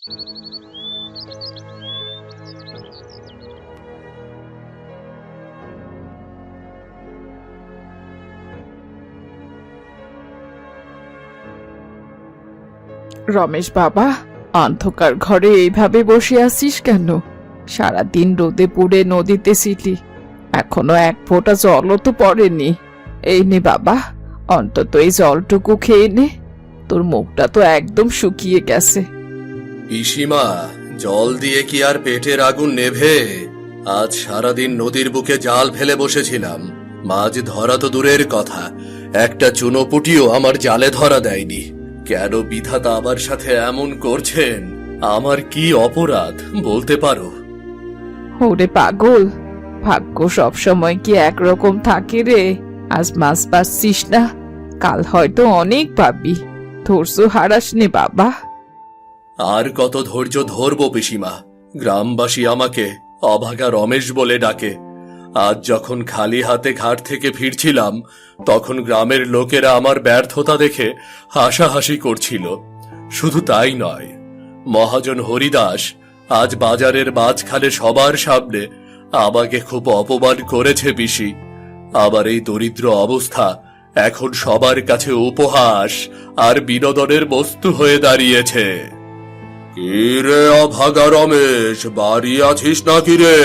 রমেশ বাবা, অন্ধকার ঘরে এইভাবে বসে আছিস কেন? সারাদিন রোদে পুড়ে নদীতে ছিলি, এখনো এক ফোঁটা জলও তো পড়েনি। এই নে বাবা, অন্তত এই জলটুকু খেয়ে নে, তোর মুখটা তো একদম শুকিয়ে গেছে। পিসিমা, জল দিয়ে কি আর পেটের আগুন নেভে? আজ সারাদিন নদীর বুকে জাল ফেলে বসেছিলাম, মাছ ধরা তো দূরের কথা, একটা চুনোপুটিও আমার জালে ধরা দেয়নি। কেন বিধাতা আমার সাথে এমন করছেন? আমার কি অপরাধ বলতে পারো? ওরে পাগল, ভাগ্য সব সময় কি একরকম থাকে রে? আজ মাছ পাচ্ছিস না, কাল হয়তো অনেক পাবি। ধৈর্য হারাস নে বাবা। আর কত ধৈর্য ধরবো পিসিমা? গ্রামবাসী আমাকে অভাগা রমেশ বলে ডাকে। আজ যখন খালি হাতে ঘাট থেকে ফিরছিলাম, তখন গ্রামের লোকেরা আমার ব্যর্থতা দেখে হাসাহাসি করছিল। শুধু তাই নয়, মহাজন হরিদাস আজ বাজারের মাঝখানে সবার সামনে আমাকে খুব অপমান করেছে পিসি। আবার এই দরিদ্র অবস্থা এখন সবার কাছে উপহাস আর বিনোদনের বস্তু হয়ে দাঁড়িয়েছে। কি রে অভাগা রমেশ, বাড়ি আছিস নাকি রে?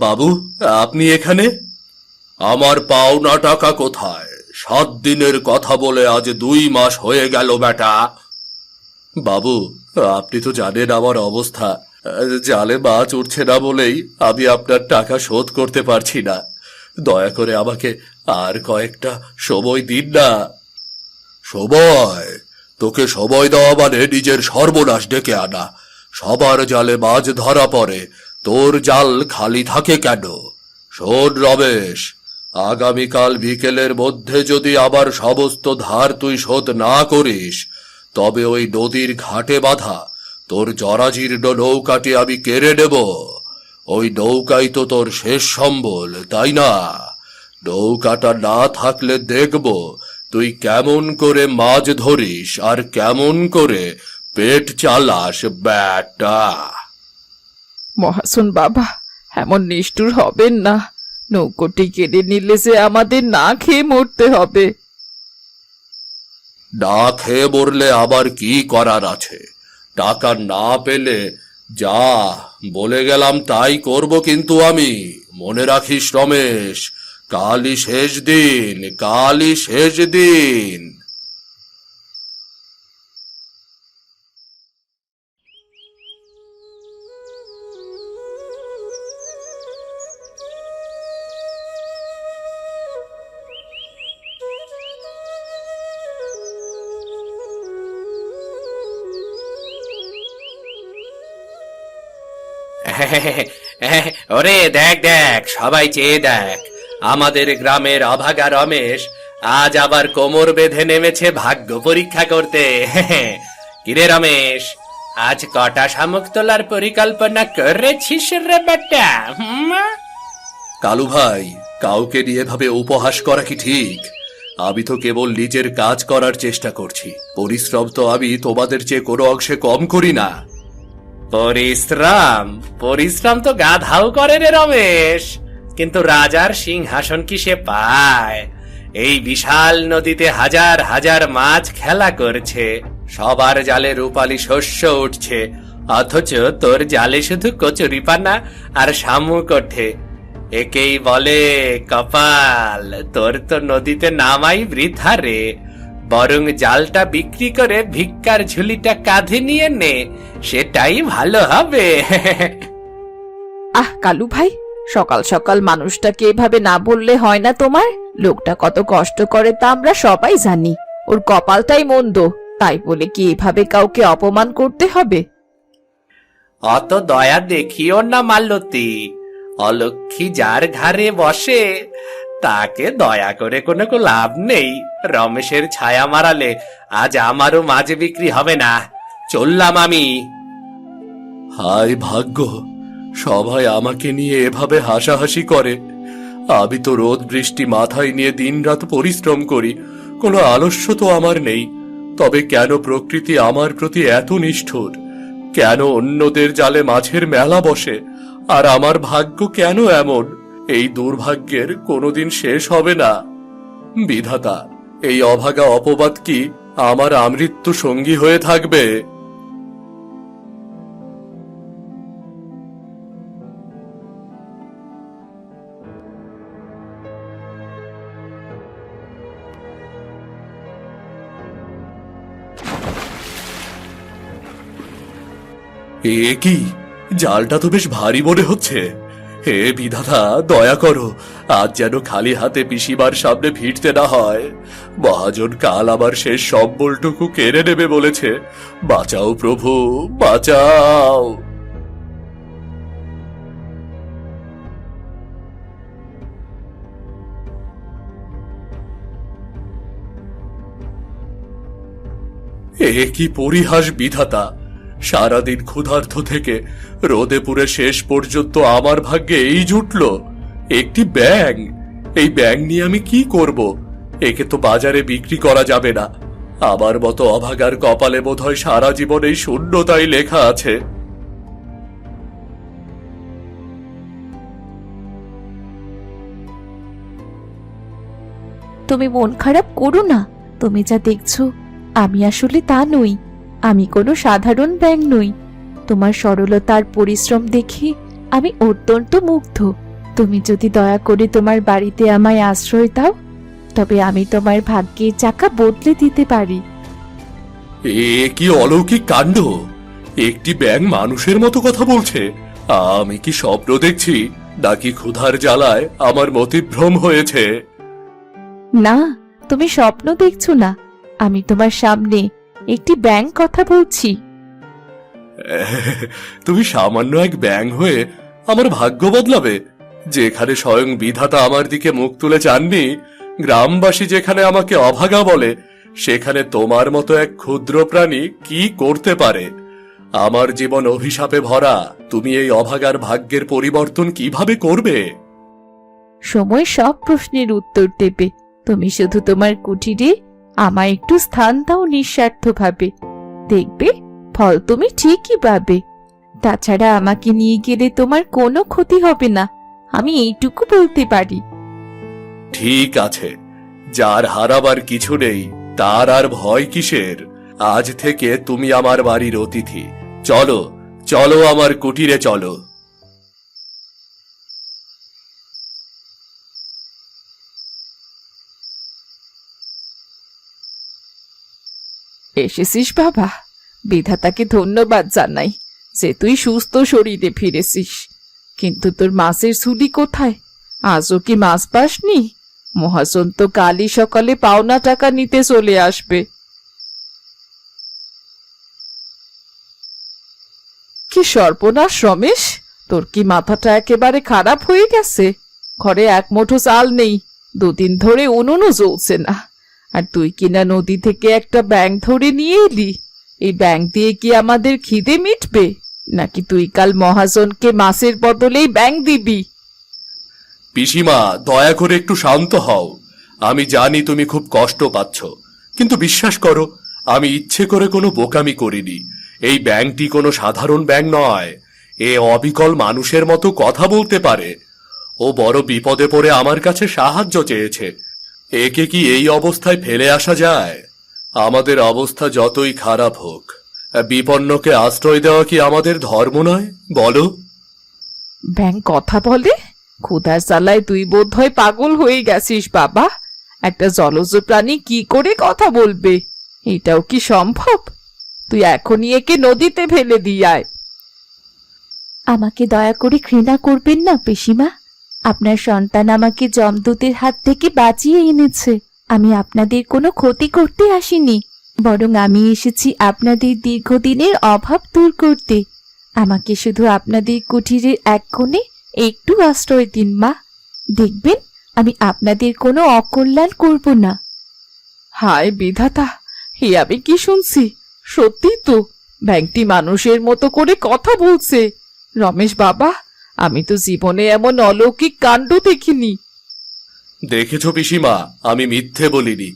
বাবু, আপনি এখানে? আমার পাওনা টাকা কোথায়? 7 দিনের কথা বলে আজ 2 মাস হয়ে গেল বেটা। বাবু, আপনি তো জানেন আমার অবস্থা, জালে মাছ উঠছে না বলেই আমি আপনার টাকা শোধ করতে পারছি না। দয়া করে আমাকে আর কয়েকটা সময় দিন না। সময়? তোকে সময় দেওয়া মানে নিজের সর্বনাশ ডেকে আনা। সবার জালে মাছ ধরা পড়ে, তোর জাল খালি থাকে কেন? শোন রমেশ, আগামীকাল বিকেলের মধ্যে যদি আবার সমস্ত ধার তুই শোধ না করিস, তবে ওই নদীর ঘাটে বাঁধা তোর জরাজীর্ণ নৌকাটি আমি কেড়ে নেব। ওই নৌকাই তো তোর শেষ সম্বল, তাই না? নৌকাটা না থাকলে দেখব তুই কেমন করে মাছ ধরিস আর কেমন করে পেট চালাস বেটা। মহাজন বাবা, এমন নিষ্ঠুর হবেন না। নৌকোটি কেড়ে নিলে যে আমাদের না খেয়ে মরতে হবে। না খেয়ে মরলে আবার কি করার আছে? টাকা না পেলে যা বলে গেলাম তাই করব, কিন্তু আমি। মনে রাখিস রমেশ, কালই শেষ দিন, কালই শেষ দিন। ওরে দেখ দেখ, সবাই চেয়ে দেখ, আমাদের গ্রামের অভাগা রমেশ আজ আবার কোমর বেঁধে নেমেছে ভাগ্য পরীক্ষা করতে। কিরে রমেশ, আজ কটা শামুক তোলার পরিকল্পনা করেছিস রে বেটা? কালু ভাই, কাউকে নিয়ে ভাবে উপহাস করা কি ঠিক? আমি তো কেবল নিজের কাজ করার চেষ্টা করছি। পরিশ্রম তো আমি তোমাদের চেয়ে কোনো অংশে কম করি না। পরিশ্রম? পরিশ্রম তো গাধাও করে রে রমেশ, কিন্তু রাজার সিংহাসন কি সে পায়? এই বিশাল নদীতে হাজার হাজার মাছ খেলা করছে, সবার জালে রূপালী শস্য উঠছে, অথচ তোর জালে শুধু কচুরিপানা আর শামুক ওঠে। একেই বলে কপাল। তোর তো নদীতে নামাই বৃথা রে, বরং জালটা বিক্রি করে ভিক্ষার ঝুলিটা কাঁধে নিয়ে নে, সেটাই ভালো হবে। আহ কালু ভাই, সকাল সকাল মানুষটাকে এভাবে না বললে হয় না তোমার? লোকটা কত কষ্ট করে তা আমরা সবাই জানি। ওর কপালটাই মন্দ, তাই বলে কি এভাবে কাউকে অপমান করতে হবে? অত দয়া দেখিও না মালতী, অলক্ষী যার ঘাড়ে বসে তাকে দয়া করে কোনো লাভ নেই। রমেশের ছায়া মারালে আজ আমারও মাছ বিক্রি হবে না। চললাম আমি। হায় ভাগ্য, সবাই আমাকে নিয়ে এভাবে হাসাহাসি করে, আমি তো রোদ বৃষ্টি মাথায় নিয়ে দিনরাত পরিশ্রম করি, কোনো আলস্য তো আমার নেই। তবে কেন প্রকৃতি আমার প্রতি এত নিষ্ঠুর? কেন অন্যদের জালে মাছের মেলা বসে, আর আমার ভাগ্য কেন এমন? এই দুর্ভাগ্যের কোনোদিন শেষ হবে না। বিধাতা, এই অভাগা অপবাদ কি আমার আমৃত্যু সঙ্গী হয়ে থাকবে? এ কি, জালটা তো বেশ ভারী মনে হচ্ছে। হে বিধাতা, দয়া করো, আজ যেন খালি হাতে পিসিবার সামনে ভিড়তে না হয়। মহাজন কাল আবার শেষ সম্বলটুকু কেড়ে নেবে বলেছে। বাঁচাও প্রভু, বাঁচাও। এ কি পরিহাস বিধাতা! সারাদিন ক্ষুধার্ত থেকে রোদে পুড়ে শেষ পর্যন্ত আমার ভাগ্যে এই জুটল একটি ব্যাঙ। এই ব্যাঙ নিয়ে আমি কি করব? একে তো বাজারে বিক্রি করা যাবে না। আমার মতো অভাগার কপালে বোধহয় সারা জীবন এই শূন্যতাই লেখা আছে। তুমি মন খারাপ করো না। তুমি যা দেখছো আমি আসলে তা নই। আমি কোনো সাধারণ ব্যাঙ নই। তোমার সরলতার পরিশ্রম দেখে আমি অত্যন্ত মুগ্ধ। তুমি যদি দয়া করে তোমার বাড়িতে আমায় আশ্রয় দাও, তবে আমি তোমার ভাগ্যের চাকা বদলে দিতে পারি। এ কি অলৌকিক কাণ্ড! একটি ব্যাঙ মানুষের মতো কথা বলছে। আমি কি স্বপ্ন দেখছি, নাকি ক্ষুধার জ্বালায় আমার মতিভ্রম হয়েছে? না, তুমি স্বপ্ন দেখছো না। আমি তোমার সামনে একটি ব্যাঙ কথা বলছি। তুমি সামান্য এক ব্যাঙ হয়ে আমার ভাগ্য বদলাবে? যেখানে স্বয়ং বিধাতা আমার দিকে মুখ তুলে চাননি, গ্রামবাসী যেখানে আমাকে অভাগা বলে, সেখানে তোমার মতো এক ক্ষুদ্র প্রাণী কি করতে পারে? আমার জীবন অভিশাপে ভরা, তুমি এই অভাগার ভাগ্যের পরিবর্তন কিভাবে করবে? সময় সব প্রশ্নের উত্তর দেবে। তুমি শুধু তোমার কুটিরে আমায় একটু স্থান দাও নিঃস্বার্থভাবে। দেখবে ফল তুমি ঠিকই পাবে। তাছাড়া আমাকে নিয়ে গেলে তোমার কোনো ক্ষতি হবে না, আমি এইটুকু বলতে পারি। ঠিক আছে, যার হারাবার কিছু নেই তার আর ভয় কিসের? আজ থেকে তুমি আমার বাড়ির অতিথি। চলো, চলো আমার কুটিরে চলো। এসেছিস বাবা, বিধাতাকে ধন্যবাদ জানাই যে তুই সুস্থ শরীরে ফিরেছিস। কিন্তু তোর মাছের ঝুলি কোথায়? আজও কি মাছ পাসনি? মহাজন তো কালই সকালে পাওনা টাকা নিতে চলে আসবে। কি সর্বনাশ রমেশ, তোর কি মাথাটা একেবারে খারাপ হয়ে গেছে? ঘরে এক মুঠো চাল নেই, দুদিন ধরে উনুনও জ্বলছে না। আর তুই কিনা নদী থেকে একটা ব্যাঙ ধরে নিয়ে এলি। এই ব্যাঙ দিয়ে কি আমাদের খিদে মিটবে? নাকি তুই কাল মহাজনকে মাছের বদলেই ব্যাঙ দিবি? পিসিমা, দয়া করে একটু শান্ত হও। আমি জানি তুমি খুব কষ্ট পাচ্ছ, কিন্তু বিশ্বাস করো, আমি ইচ্ছে করে কোনো বোকামি করিনি। এই ব্যাঙটি কোনো সাধারণ ব্যাঙ নয়। এ অবিকল মানুষের মতো কথা বলতে পারে। ও বড় বিপদে পড়ে আমার কাছে সাহায্য চেয়েছে। একে কি এই অবস্থায় ফেলে আসা যায়? আমাদের অবস্থা যতই খারাপ হোক, বিপন্নকে আশ্রয় দেওয়া কি আমাদের ধর্ম নয় বলো? ব্যাঙ কথা বলে? ক্ষুধার জ্বালায় তুই বোধহয় পাগল হয়ে গেছিস বাবা। একটা জলজ প্রাণী কি করে কথা বলবে? এটাও কি সম্ভব? তুই এখনই একে নদীতে ফেলে দিয়ে আয়। আমাকে দয়া করে ঘৃণা করবেন না পিসিমা। আপনার সন্তান আমাকে যমদূতের হাত থেকে বাঁচিয়ে এনেছে। আমি আপনাদের কোনো ক্ষতি করতে আসিনি, বরং আমি এসেছি আপনাদের দীর্ঘদিনের অভাব দূর করতে। আমাকে শুধু আপনাদের কুটিরের এক কোণে একটু আশ্রয় দিন মা। দেখবেন আমি আপনাদের কোনো অকল্যাণ করব না। হায় বিধাতা, হে আমি কি শুনছি? সত্যি তো, ব্যাঙটি মানুষের মতো করে কথা বলছে। রমেশ বাবা, আমি তো জীবনে এমন অলৌকিক কাণ্ড দেখিনি। দেখেছো পিসিমা, আমি মিথ্যে বলিনি।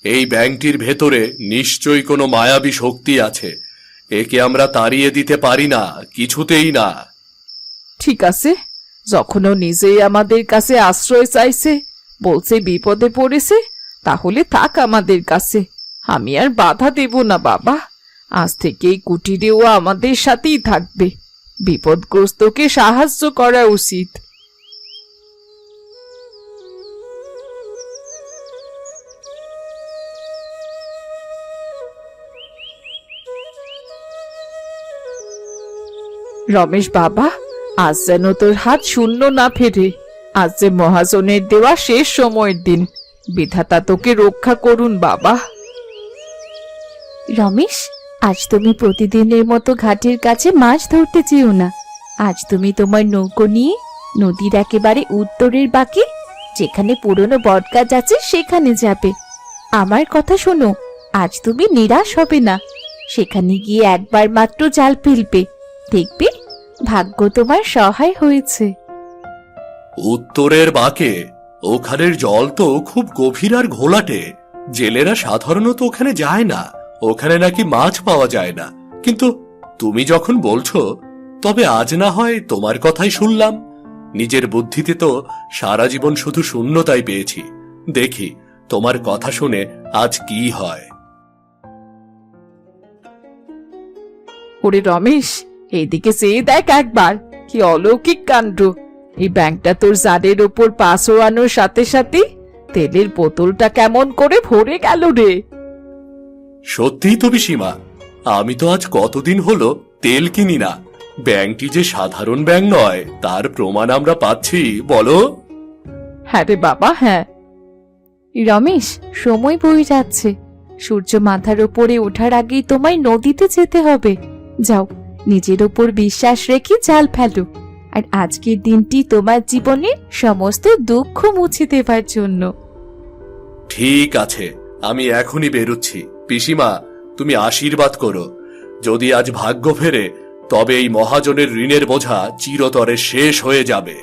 এই ব্যাংকটির ভেতরে নিশ্চয়ই কোনো মায়াবী শক্তি আছে। একে আমরা তাড়িয়ে দিতে পারি না, কিছুতেই না। ঠিক আছে, যখন ও নিজেই আমাদের কাছে আশ্রয় চাইছে, বলছে বিপদে পড়েছে, তাহলে থাক আমাদের কাছে। আমি আর বাধা দেব না বাবা। আজ থেকে এই কুটিরেও আমাদের সাথেই থাকবে। বিপদগ্রস্তকে সাহায্য করা উচিত। রমেশ বাবা, আজ যেন তোর হাত শূন্য না ফেরে। আজ যে মহাজনের দেওয়া শেষ সময়ের দিন, বিধাতা তোকে রক্ষা করুন বাবা। রমেশ, আজ তুমি প্রতিদিনের মতো ঘাটের কাছে মাছ ধরতে চেও না। আজ তুমি তোমার নৌকো নিয়ে নদীর একেবারে উত্তরের বাঁকে, যেখানে পুরনো বটগাছ আছে, সেখানে যাবে। আমার কথা শোনো, আজ তুমি নিরাশ হবে না। সেখানে গিয়ে একবার মাত্র জাল ফেলবে, দেখবে ভাগ্য তোমার সহায় হয়েছে। উত্তরের বাঁকে? ওখানের জল তো খুব গভীর আর ঘোলাটে। জেলেরা সাধারণত ওখানে যায় না। ওখানে নাকি মাছ পাওয়া যায় না। কিন্তু তুমি যখন বলছো, তবে আজ না হয় তোমার কথাই শুনলাম। নিজের বুদ্ধিতে তো সারা জীবন শুধু শূন্যতাই পেয়েছি। দেখি তোমার কথা শুনে আজ কি হয়। ওরে রমেশ, এইদিকে চেয়ে দেখ একবার, কি অলৌকিক কাণ্ড! এই ব্যাংকটা তোর জারের ওপর পা শোয়ানোর সাথে সাথে তেলের বোতলটা কেমন করে ভরে গেল রে। সত্যিই তো পিসিমা, আমি তো আজ কতদিন হলো তেল কিনি না। ব্যাংকটি যে সাধারণ ব্যাংক নয়, তার প্রমাণ আমরা পাচ্ছি, বলো। হ্যাঁ রে বাবা, হ্যাঁ। রমেশ, সময় বয়ে যাচ্ছে। সূর্য মাথার উপরে ওঠার আগেই তোমায় নদীতে যেতে হবে। যাও, নিজের ওপর বিশ্বাস রেখে জাল ফেলো। আর আজকের দিনটি তোমার জীবনের সমস্ত দুঃখ মুছে দেবার জন্য। ঠিক আছে, আমি এখনই বেরুচ্ছি। পিসিমা, তুমি আশীর্বাদ করো। যদি আজ ভাগ্য ফেরে, তবে এই মহাজনের ঋণের বোঝা চিরতরে শেষ হয়ে যাবে।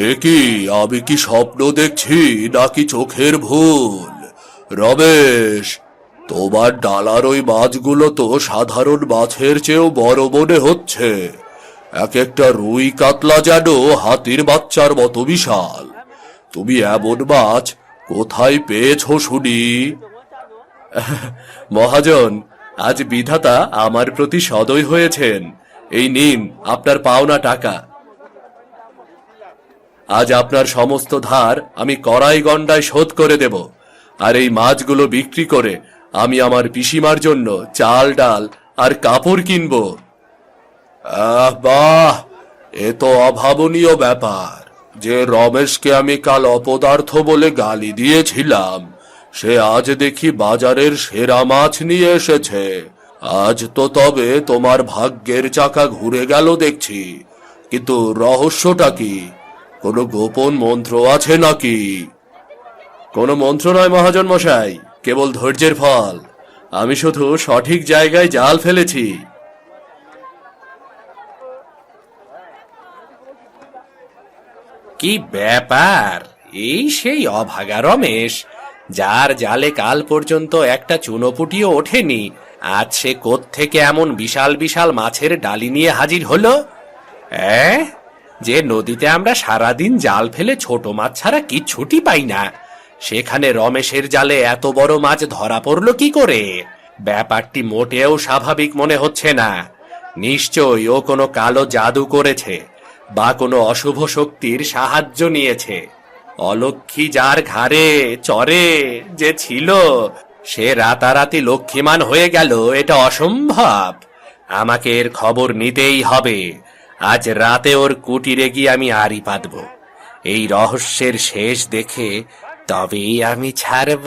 এ কি, আমি কি স্বপ্ন দেখছি নাকি চোখের ভুল? রমেশ, তোমার ডালার ওই মাছগুলো তো সাধারণ মাছের চেয়েও বড় মনে হচ্ছে। এক একটা রুই কাতলা যেন হাতির বাচ্চার মতো বিশাল। তুমি এমন মাছ কোথায় পেয়েছো শুনি? মহাজন, আজ বিধাতা আমার প্রতি সদয় হয়েছেন। এই নিন আপনার পাওনা টাকা। আজ আপনার সমস্ত ধার আমি কড়াই গন্ডায় শোধ করে দেব। আর এই মাছগুলো বিক্রি করে আমি আমার পিসিমার জন্য চাল ডাল আর কাপড় কিনব। বাহ, এ তো অভাবনীয় ব্যাপার যে রমেশকে আমি কাল অপদার্থ বলে গালি দিয়েছিলাম, সে আজ দেখি বাজারের সেরা মাছ নিয়ে এসেছে। আজ তো তবে তোমার ভাগ্যের চাকা ঘুরে গেল দেখছি। কিন্তু রহস্যটা কি? কোনো গোপন মন্ত্র আছে নাকি? কোনো মন্ত্র নয় মহাজন মশাই, কেবল ধৈর্যের ফল। আমি শুধু সঠিক জায়গায় জাল ফেলেছি। কি ব্যাপার? এই সেই অভাগা রমেশ, যার জালে কাল পর্যন্ত একটা চুনোপুটিও ওঠেনি, আজ সে কোত্থেকে এমন বিশাল বিশাল মাছের ডালি নিয়ে হাজির হলো? যে নদীতে আমরা সারাদিন জাল ফেলে ছোট মাছ ছাড়া কিচ্ছুটি পাই না, সেখানে রমেশের জালে এত বড় মাছ ধরা পড়লো কি করে? ব্যাপারটি মোটেও স্বাভাবিক মনে হচ্ছে না। নিশ্চয়ই ও কোনো কালো জাদু করেছে বা কোনো অশুভ শক্তির সাহায্য নিয়েছে। অলক্ষী যার ঘাড়ে চড়ে যে ছিল, সে রাতারাতি লক্ষ্মীমান হয়ে গেল, এটা অসম্ভব। আমাকে এর খবর নিতেই হবে। আজ রাতে ওর কুটিরে গিয়ে আমি আড়ি পাতব। এই রহস্যের শেষ দেখে তবেই আমি ছাড়ব।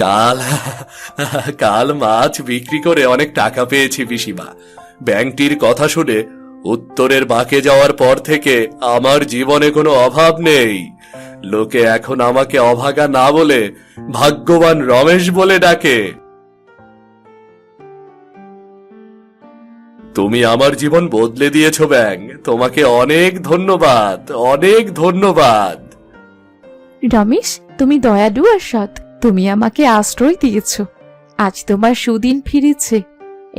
কাল কাল মাছ বিক্রি করে অনেক টাকা পেয়েছি পিসিমা। ব্যাংকটির কথা শুনে উত্তরের বাঁকে যাওয়ার পর থেকে আমার জীবনে কোনো অভাব নেই। লোকে এখন আমাকে অভাগা না বলে ভাগ্যবান রমেশ বলে ডাকে। তুমি আমার জীবন বদলে দিয়েছো ব্যাং, তোমাকে অনেক ধন্যবাদ, অনেক ধন্যবাদ। রমেশ, তুমি দয়ালু আর সৎ। তুমি আমাকে আশ্রয় দিয়েছ। আজ তোমার সুদিন ফিরেছে।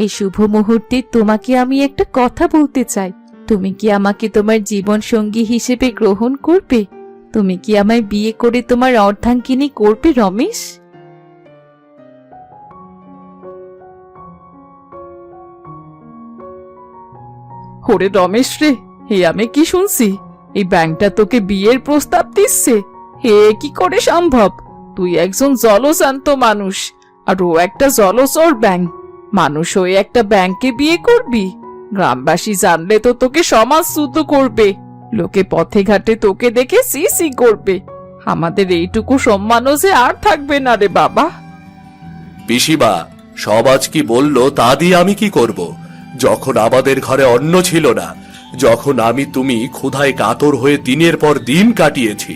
এই শুভ মুহূর্তে তোমাকে আমি একটা কথা বলতে চাই। তুমি কি আমাকে তোমার জীবন সঙ্গী হিসেবে গ্রহণ করবে? তুমি কি আমায় বিয়ে করে তোমার অর্ধাঙ্গিনী করবে রমেশ? ওরে রমেশ রে, হে আমি কি শুনছি? এই ব্যাংকটা তোকে বিয়ের প্রস্তাব দিচ্ছে? হে কি করে সম্ভব? তুই একজন জলশান্ত মানুষ, আর ও একটা জলচর ব্যাংক। মানুষ হয়ে একটা ব্যাংকে বিয়ে করবি? গ্রামবাসী জানলে তো তোকে সমাজচ্যুত করবে। লোকে পথে ঘাটে তোকে দেখে সি সি করবে। আমাদের এইটুকু সম্মানও যে আর থাকবে না রে বাবা। পিসিমা, সমাজ কি বলল তা দিয়ে আমি কি করব? যখন আমাদের ঘরে অন্ন ছিল না, যখন আমি তুমি ক্ষুধায় কাতর হয়ে দিনের পর দিন কাটিয়েছি,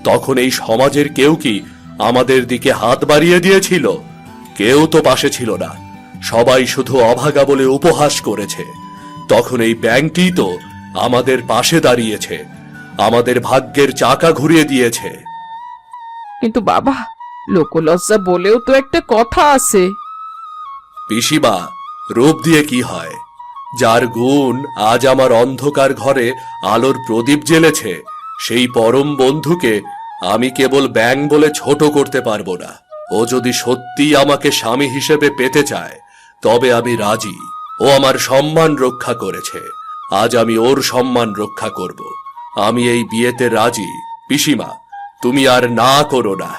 তখন এই সমাজের কেউ কি আমাদের দিকে হাত বাড়িয়ে দিয়েছিল? কেউ তো পাশে ছিল না। সবাই শুধু অভাগা বলে উপহাস করেছে। তখন এই ব্যাংকটি তো আমাদের পাশে দাঁড়িয়েছে, আমাদের ভাগ্যের চাকা ঘুরিয়ে দিয়েছে। কিন্তু বাবা, লোকলজ্জা বলেও তো একটা কথা আছে। পিসিমা, রূপ দিয়ে কি হয়? যার গুণ আজ আমার অন্ধকার ঘরে আলোর প্রদীপ জ্বেলেছে, সেই পরম বন্ধুকে আমি কেবল ব্যাং বলে ছোট করতে পারবো না। ও যদি সত্যিই আমাকে স্বামী হিসেবে পেতে চায়, তবে আমি রাজি। ও আমার সম্মান রক্ষা করেছে, আজ আমি ওর সম্মান রক্ষা করব। আমি এই বিয়েতে রাজি। পিসিমা, তুমি আর না করো না।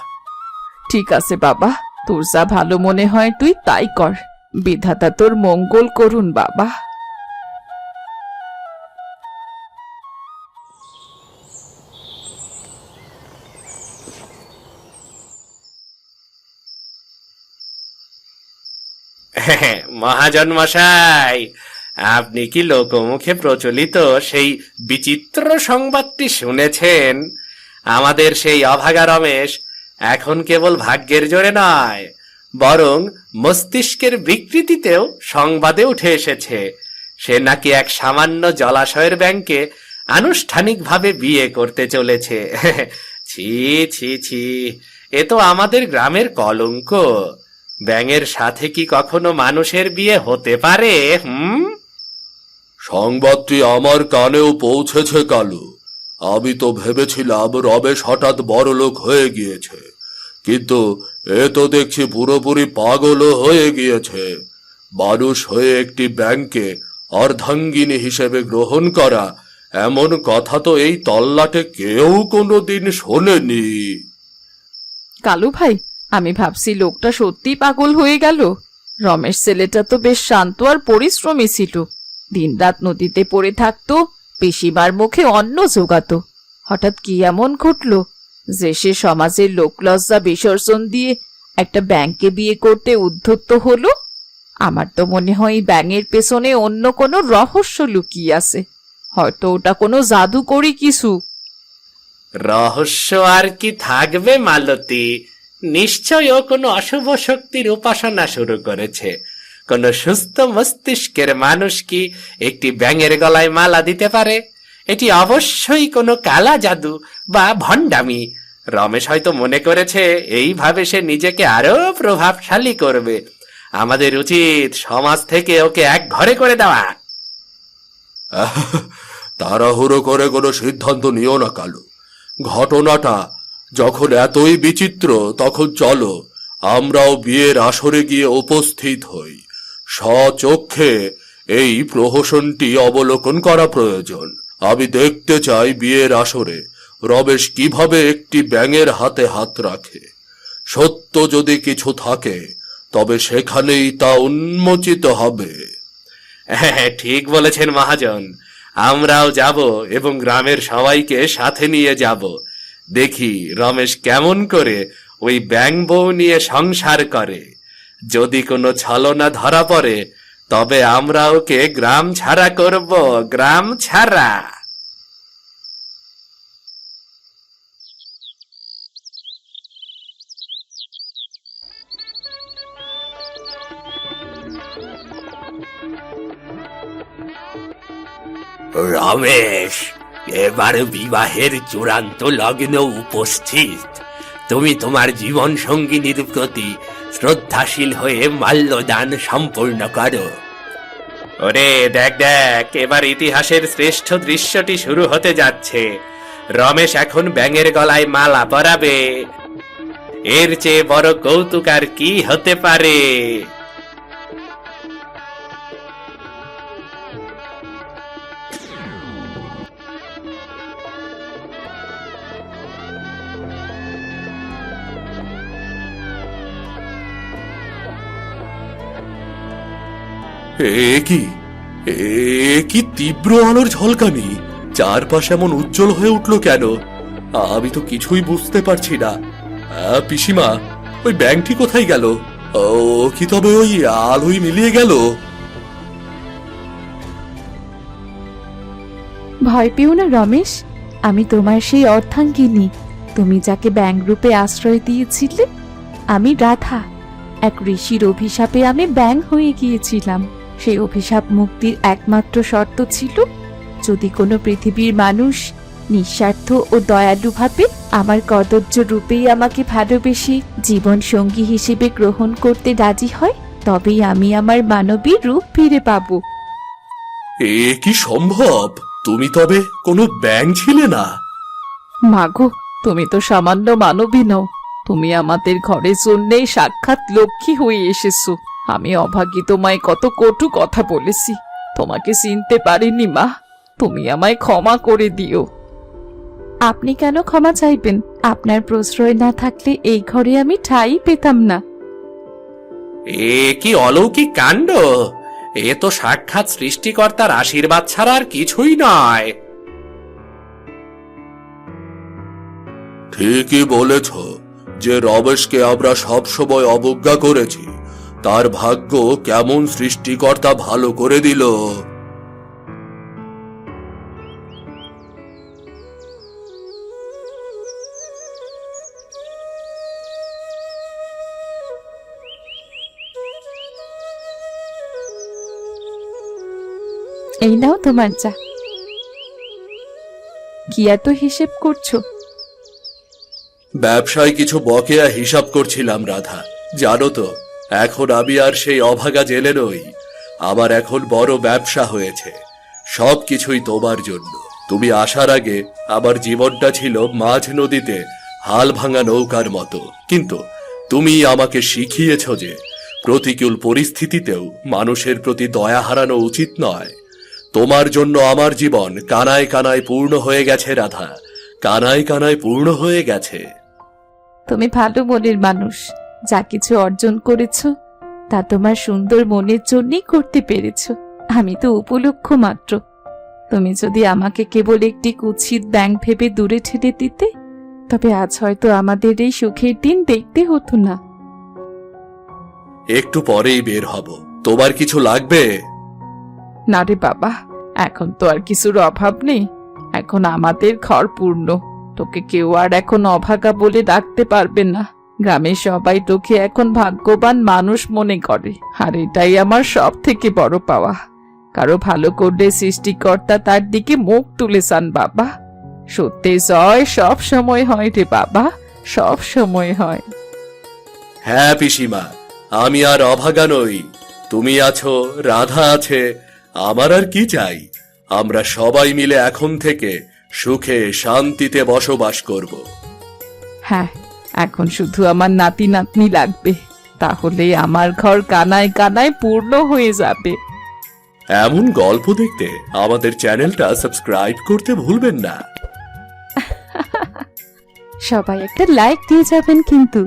ঠিক আছে বাবা, তোর যা ভালো মনে হয় তুই তাই কর। বিধাতা তোর মঙ্গল করুন বাবা। মহাজন মশাই, আপনি কি লোকমুখে প্রচলিত সেই বিচিত্র সংবাদটি শুনেছেন? আমাদের সেই অভাগা রমেশ এখন কেবল ভাগ্যের জোরে নয়, বরং মস্তিষ্কের বিকৃতিতেও সংবাদে উঠে এসেছে। সে নাকি এক সামান্য জলাশয়ের ব্যাংকে আনুষ্ঠানিকভাবে বিয়ে করতে চলেছে। ছি ছি ছি, এ তো আমাদের গ্রামের কলঙ্ক। ব্যাঙের সাথে কি কখনো মানুষের বিয়ে হতে পারে? সংবাদটি আমার কানেও পৌঁছেছে কালু। আমি তো ভেবেছিলাম রমেশ হঠাৎ বড়লোক হয়ে গিয়েছে, কিন্তু এ তো দেখছি পুরোপুরি পাগলও হয়ে গিয়েছে। মানুষ হয়ে একটি ব্যাংকে অর্ধাঙ্গিনী হিসেবে গ্রহণ করা, এমন কথা তো এই তল্লাটে কেউ কোনোদিন শোনেনি। কালু ভাই, আমি ভাবছি লোকটা সত্যি পাগল হয়ে গেল। রমেশ ছেলেটা তো বেশ শান্ত আর পরিশ্রমী ছিল। দিনরাত নদীতে পড়ে থাকতো, পিসিমার মুখে অন্ন জোগাতো। হঠাৎ কি এমন ঘটলো যে সে সমাজের লোকলজ্জা বিসর্জন দিয়ে একটা ব্যাংকে বিয়ে করতে উদ্ধত হলো? আমার তো মনে হয় এই ব্যাঙের পেছনে অন্য কোনো রহস্য লুকিয়ে আছে। হয়তো ওটা কোনো জাদুকরি কিছু। রহস্য আর কি থাকবে মালতী? নিশ্চয় ও কোনো অশুভ শক্তির উপাসনা শুরু করেছে। কোন সুস্থ মস্তিষ্কের মানুষ কি একটি ব্যাঙের গলায় মালা দিতে পারে? এটি অবশ্যই কোনো কালা জাদু বা ভণ্ডামি। রমেশ হয়তো মনে করেছে এইভাবে সে নিজেকে আরো প্রভাবশালী করবে। আমাদের উচিত সমাজ থেকে ওকে এক ঘরে করে দেওয়া। তাড়াহুড়ো করে কোনো সিদ্ধান্ত নিও না কালু। ঘটনাটা যখন এতই বিচিত্র, তখন চলো আমরাও বিয়ের আসরে গিয়ে উপস্থিত হই। স্বচক্ষে এই প্রহসনটি অবলোকন করা প্রয়োজন। আমি দেখতে চাই বিয়ের আসরে রমেশ কিভাবে একটি ব্যাঙের হাতে হাত রাখে। সত্য যদি কিছু থাকে, তবে সেখানেই তা উন্মোচিত হবে। হ্যাঁ, ঠিক বলেছেন মহাজন। আমরাও যাব এবং গ্রামের সবাইকে সাথে নিয়ে যাব। দেখি রমেশ কেমন করে ওই ব্যাঙ বউ নিয়ে সংসার করে। যদি কোনো ছলনা ধরা পড়ে তবে আমরা ওকে গ্রাম ছাড়া করব, গ্রাম ছাড়া। রমেশ, এবার বিবাহের চূড়ান্ত লগ্ন উপস্থিত। তুমি তোমার জীবন সঙ্গিনীর প্রতি শ্রদ্ধাশীল হয়ে মাল্যদান সম্পূর্ণ করো। ওরে দেখ দেখ, এবার ইতিহাসের শ্রেষ্ঠ দৃশ্যটি শুরু হতে যাচ্ছে। রমেশ এখন ব্যাঙের গলায় মালা পরাবে। এর চেয়ে বড় কৌতুক আর কি হতে পারে? এ কি তীব্র আলোর ঝলকানি! চারপাশে এমন উজ্জ্বল হয়ে উঠলো কেন? আমি তো কিছুই বুঝতে পারছি না। পিসিমা, ওই ব্যাংকটি কোথায় গেল? ও কি তবে ওই আলোই মিলিয়ে গেল? ভয় পেও না রমেশ, আমি তোমার সেই অর্ধাঙ্গিনী, তুমি যাকে ব্যাঙ রূপে আশ্রয় দিয়েছিলে। আমি রাধা। এক ঋষির অভিশাপে আমি ব্যাঙ হয়ে গিয়েছিলাম। সেই অভিশাপ মুক্তির একমাত্র শর্ত ছিল যদি কোনো পৃথিবীর মানুষ নিঃস্বার্থ ও দয়ালুভাবে আমার কদর্য রূপেই আমাকে ভালোবেসে জীবন সঙ্গী হিসেবে গ্রহণ করতে রাজি হয়, তবেই আমি আমার মানবী রূপ ফিরে পাবো। এ কি সম্ভব? তুমি তবে কোনো ব্যাঙ ছিলে না? মাগো, তুমি তো সামান্য মানবী নও, তুমি আমাদের ঘরের জন্যেই সাক্ষাৎ লক্ষ্মী হয়ে এসেছো। আমি অভাগী তোমায় কত কটু কথা বলেছি, তোমাকে চিনতে পারিনি মা, তুমি আমায় ক্ষমা করে দিও। আপনি কেন ক্ষমা চাইবেন? আপনার প্রশ্রয় না থাকলে এই ঘরে আমি ঠাঁই পেতাম না। এ কি অলৌকিক কাণ্ড! এ তো সাক্ষাৎ সৃষ্টিকর্তার আশীর্বাদ ছাড়া আর কিছুই নয়। ঠিকই বলেছ যে রমেশকে আমরা সবসময় অবজ্ঞা করেছি, তার ভাগ্য কেমন সৃষ্টিকর্তা ভালো করে দিল। এই নাও তোমার চা। কি এত হিসেব করছো? ব্যবসায় কিছু বকেয়া হিসাব করছিলাম রাধা। জানো তো, এখন আমি আর সেই অভাগা জেলে নই। আমার এখন বড় ব্যবসা হয়েছে। সবকিছুই তোমার জন্য। তুমি আসার আগে আমার জীবনটা ছিল মাঝ নদীতে হাল ভাঙা নৌকার মতো, কিন্তু তুমি আমাকে শিখিয়েছ যে প্রতিকূল পরিস্থিতিতেও মানুষের প্রতি দয়া হারানো উচিত নয়। তোমার জন্য আমার জীবন কানায় কানায় পূর্ণ হয়ে গেছে রাধা, কানায় কানায় পূর্ণ হয়ে গেছে। তুমি ভালো মনের মানুষ, যা কিছু অর্জন করেছো তা তোমার সুন্দর মনের জন্যই করতে পেরেছো। আমি তো উপলক্ষ মাত্র। তুমি যদি আমাকে কেবল একটি কুৎসিত ব্যাঙ ভেবে দূরে ঠেলে দিতে, তবে আজ হয়তো আমাদের এই সুখের দিন দেখতে হতো না। একটু পরেই বের হব। তোমার কিছু লাগবে? না রে বাবা, এখন তো আর কিছুর অভাব নেই। এখন আমাদের ঘর পূর্ণ। তোকে কেউ আর এখন অভাগা বলে ডাকতে পারবে না। গ্রামের সবাই তোকে এখন ভাগ্যবান মানুষ মনে করে, আর এটাই আমার সব থেকে বড় পাওয়া। কারো ভালো করলে সৃষ্টিকর্তা তার দিকে মুখ তুলে চান বাবা। সত্যি জয় সব সময় হয় রে বাবা, সব সময় হয়। হ্যাঁ পিসিমা, আমি আর অভাগা নই। তুমি আছো, রাধা আছে, আমার আর কি চাই? আমরা সবাই মিলে এখন থেকে সুখে শান্তিতে বসবাস করব। হ্যাঁ, এখন শুধু আমার নাতি নাতনি লাগবে, তাহলে আমার ঘর কানায় কানায় পূর্ণ হয়ে যাবে। এমন গল্প দেখতে আমাদের চ্যানেলটা সাবস্ক্রাইব করতে ভুলবেন না। সবাই একটা লাইক দিয়ে যাবেন কিন্তু।